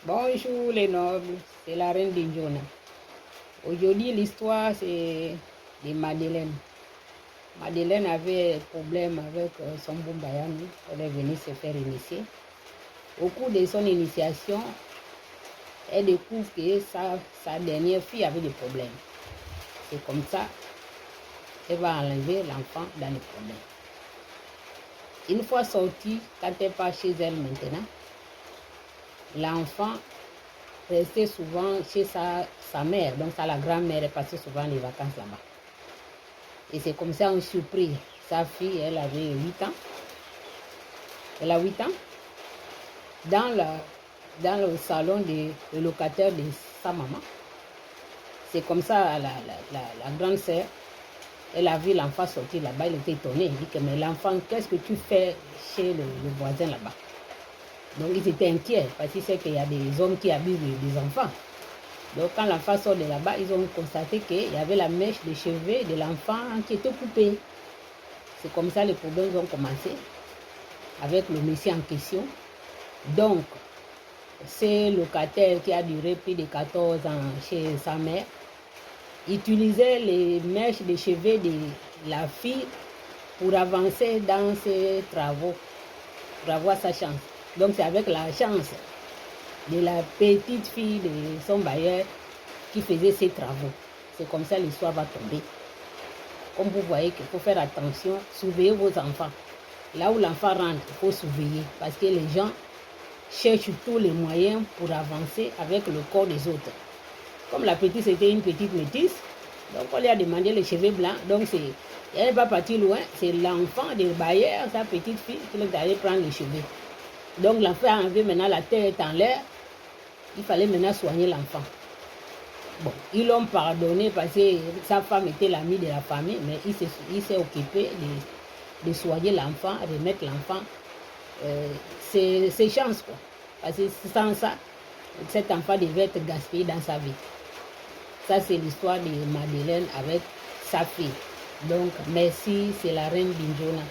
Bonjour les nobles, c'est la reine Bignona. Aujourd'hui, l'histoire, c'est de Madeleine. Madeleine avait un problème avec son Bayani. Elle est venue se faire initier. Au cours de son initiation, elle découvre que sa dernière fille avait des problèmes. C'est comme ça qu'elle va enlever l'enfant dans les problèmes. Une fois sortie, quand elle part chez elle maintenant, l'enfant restait souvent chez sa mère, donc la grand-mère, elle passait souvent les vacances là-bas. Et c'est comme ça, on surprit. Sa fille, elle avait 8 ans. Elle a 8 ans. Dans le salon de locataire de sa maman. C'est comme ça, la grande sœur, elle a vu l'enfant sortir là-bas, elle était étonnée. Elle dit que, mais l'enfant, qu'est-ce que tu fais chez le voisin là-bas? Donc ils étaient inquiets parce qu'ils savent qu'il y a des hommes qui abusent des enfants. Donc quand l'enfant sort de là-bas, ils ont constaté qu'il y avait la mèche de cheveux de l'enfant qui était coupée. C'est comme ça les problèmes ont commencé avec le monsieur en question. Donc, ce locataire qui a duré plus de 14 ans chez sa mère utilisait les mèches de cheveux de la fille pour avancer dans ses travaux, pour avoir sa chance. Donc c'est avec la chance de la petite fille de son bailleur qui faisait ses travaux. C'est comme ça l'histoire va tomber. Comme vous voyez qu'il faut faire attention, surveillez vos enfants. Là où l'enfant rentre, il faut surveiller parce que les gens cherchent tous les moyens pour avancer avec le corps des autres. Comme la petite c'était une petite métisse, donc on lui a demandé les cheveux blancs, donc elle n'est pas partie loin, c'est l'enfant des bailleurs, sa petite fille, qui est allé prendre les cheveux. Donc l'enfant a enlevé maintenant la tête en l'air, il fallait maintenant soigner l'enfant. Bon, ils l'ont pardonné parce que sa femme était l'amie de la famille, mais il s'est occupé de soigner l'enfant, de mettre l'enfant ses chances, quoi. Parce que sans ça, cet enfant devait être gaspillé dans sa vie. Ça, c'est l'histoire de Madeleine avec sa fille. Donc, merci, c'est la reine Bignona.